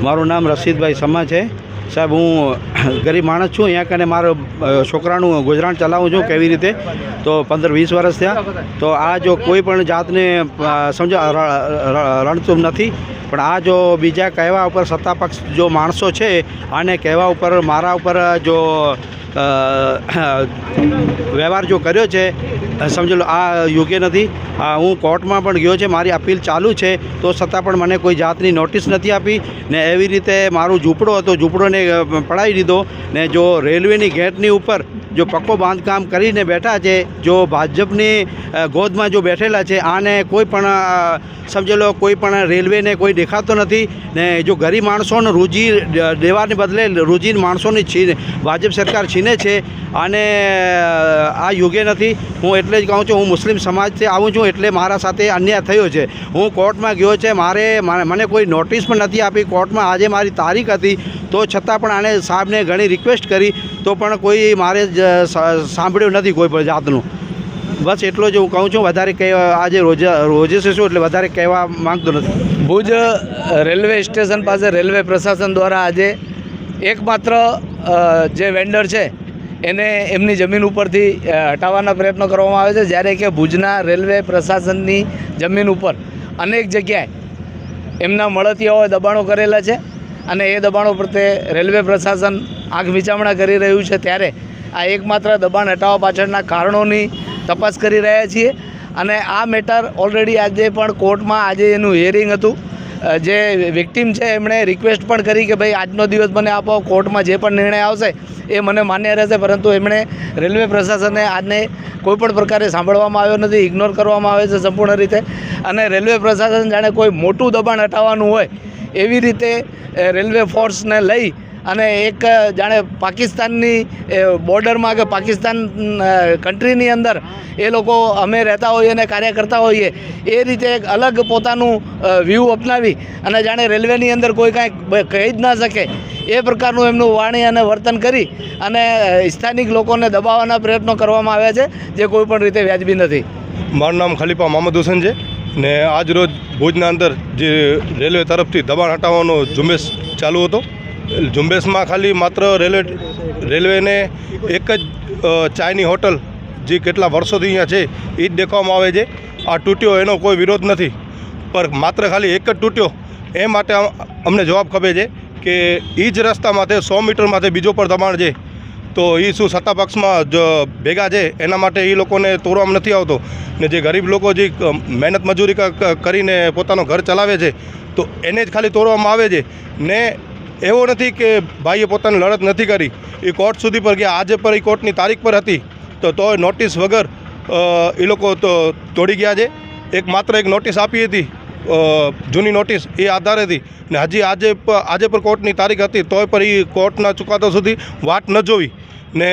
મારું નામ રશીદભાઈ સમા છે સાહેબ। હું ગરીબ માણસ છું, અહીંયા કને મારો છોકરાનું ગુજરાન ચલાવું છું કેવી રીતે, તો 15-20 વર્ષ થયા। તો આ જો કોઈ પણ જાતને સમજો રણતું નથી, પણ આ જો બીજા કહેવા ઉપર સત્તાપક્ષ જો માણસો છે આને કહેવા ઉપર મારા ઉપર જો વ્યવહાર જો કર્યો છે, સમજો લો આ યોગ્ય નથી। હું કોર્ટમાં પણ ગયો છે, મારી અપીલ ચાલુ છે, તો છતાં પણ મને કોઈ જાતની નોટિસ નથી આપી ને એવી રીતે મારું ઝૂંપડો હતો, ઝૂંપડોને પડાવી દીધો ને જો રેલવેની ગેટની ઉપર જો પક્કો બાંધકામ કરીને બેઠા છે, જો ભાજપની ગોદમાં જો બેઠેલા છે, આને કોઈ પણ સમજો લો કોઈ પણ રેલવેને કોઈ દેખાતો નથી ને જો ગરીબ માણસોને રોજી દેવાને બદલે રોજી માણસોની ભાજપ સરકાર છીને છે, આને આ યોગ્ય નથી। હું એટલે જ કહું છું, હું મુસ્લિમ સમાજથી આવું છું એટલે મારા સાથે અન્યાય થયો છે। હું કોર્ટમાં ગયો છે, મને કોઈ નોટિસ પણ નથી આપી કોર્ટમાં, આજે મારી તારીખ હતી તો છતાં પણ આને સાહેબને ઘણી રિક્વેસ્ટ કરી તો પણ કોઈ મારે સાંભળ્યું નથી કોઈ પણ જાતનું। બસ એટલો જ હું કહું છું, વધારે આજે રોજે છે શું એટલે વધારે કહેવા માંગતો નથી। ભુજ રેલવે સ્ટેશન પાસે રેલવે પ્રશાસન દ્વારા આજે એકમાત્ર જે વેન્ડર છે એને એમની જમીન ઉપરથી હટાવવાના પ્રયત્નો કરવામાં આવે છે, જ્યારે કે ભુજના રેલવે પ્રશાસનની જમીન ઉપર અનેક જગ્યાએ એમના મળતિયાઓએ દબાણો કરેલા છે અને એ દબાણો પ્રત્યે રેલવે પ્રશાસન આંખ વિચારણા કરી રહ્યું છે। ત્યારે આ એકમાત્ર દબાણ હટાવવા પાછળના કારણોની તપાસ કરી રહ્યા છીએ અને આ મેટર ઓલરેડી આજે પણ કોર્ટમાં આજે એનું હિયરિંગ હતું। જે વિક્ટિમ છે એમણે રિક્વેસ્ટ પણ કરી કે ભાઈ આજનો દિવસ મને આપો, કોર્ટમાં જે પણ નિર્ણય આવશે એ મને માન્ય રહેશે, પરંતુ એમણે રેલવે પ્રશાસને આજને કોઈપણ પ્રકારે સાંભળવામાં આવ્યો નથી, ઇગ્નોર કરવામાં આવે છે સંપૂર્ણ રીતે। અને રેલવે પ્રશાસન જાણે કોઈ મોટું દબાણ હટાવવાનું હોય એવી રીતે રેલવે ફોર્સને લઈ અને એક જાણે પાકિસ્તાનની બોર્ડરમાં કે પાકિસ્તાન કન્ટ્રીની અંદર એ લોકો અમે રહેતા હોઈએ અને કાર્ય કરતા હોઈએ એ રીતે એક અલગ પોતાનું વ્યૂ અપનાવી અને જાણે રેલવેની અંદર કોઈ કાંઈ કહી જ ના શકે એ પ્રકારનું એમનું વાણી અને વર્તન કરી અને સ્થાનિક લોકોને દબાવવાના પ્રયત્નો કરવામાં આવ્યા છે, જે કોઈ પણ રીતે વ્યાજબી નથી। મારું નામ ખલીફા મોહમ્મદ હુસેન છે ને આજ રોજ ભુજના અંદર જે રેલવે તરફથી દબાણ હટાવવાનો ઝુંબેશ ચાલુ હતો। ઝુંબેશમાં ખાલી માત્ર રેલવેને એક જ ચાયની હોટલ જે કેટલા વર્ષોથી અહીંયા છે એ જ દેખાવામાં આવે છે। આ તૂટ્યો એનો કોઈ વિરોધ નથી, પણ માત્ર ખાલી એક જ તૂટ્યો એ માટે અમને જવાબ ખપે છે કે એ જ રસ્તામાંથી 100 મીટરમાંથી બીજો પર દબાણ છે, તો એ શું સત્તાપક્ષમાં ભેગા છે એના માટે એ લોકોને તોડવામાં નથી આવતો ને જે ગરીબ લોકો જે મહેનત મજૂરી કરીને પોતાનું ઘર ચલાવે છે તો એને જ ખાલી તોડવામાં આવે છે ને એવો નથી કે ભાઈએ પોતાની લડત નથી કરી, એ કોર્ટ સુધી પર ગયા, આજે પર એ કોર્ટની તારીખ પર હતી તોય નોટિસ વગર એ લોકો તો તોડી ગયા છે। માત્ર એક નોટિસ આપી હતી જૂની નોટિસ, એ આધારેથી ને હજી આજે પર કોર્ટની તારીખ હતી તોય પર એ કોર્ટના ચુકાદા સુધી વાટ ન જોઈ ને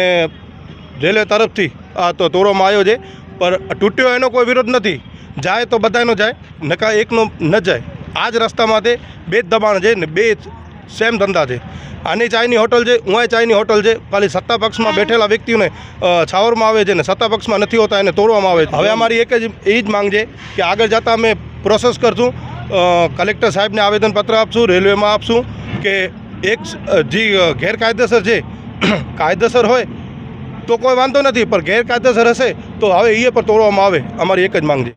રેલવે તરફથી આ તો તોડવામાં આવ્યો છે। પણ તૂટ્યો એનો કોઈ વિરોધ નથી, જાય તો બધાનો જાય, નકા એકનો ન જાય। આ જ રસ્તામાંથી 2 જ દબાણ છે ને 2 સેમ ધંધા છે। આની ચાયની હોટલ છે, ઉંઆય ચાયની હોટલ છે, ખાલી સત્તાપક્ષમાં બેઠેલા વ્યક્તિઓને છાવરમાં આવે છે ને સત્તાપક્ષમાં નથી હોતા એને તોડવામાં આવે છે। હવે અમારી એ જ માંગ છે કે આગળ જતાં અમે પ્રોસેસ કરશું, કલેક્ટર સાહેબને આવેદનપત્ર આપશું, રેલવેમાં આપશું કે એક જે ગેરકાયદેસર છે, કાયદેસર હોય તો કોઈ વાંધો નથી, પણ ગેરકાયદેસર હશે તો હવે એ પર તોડવામાં આવે, અમારી એક જ માંગ છે।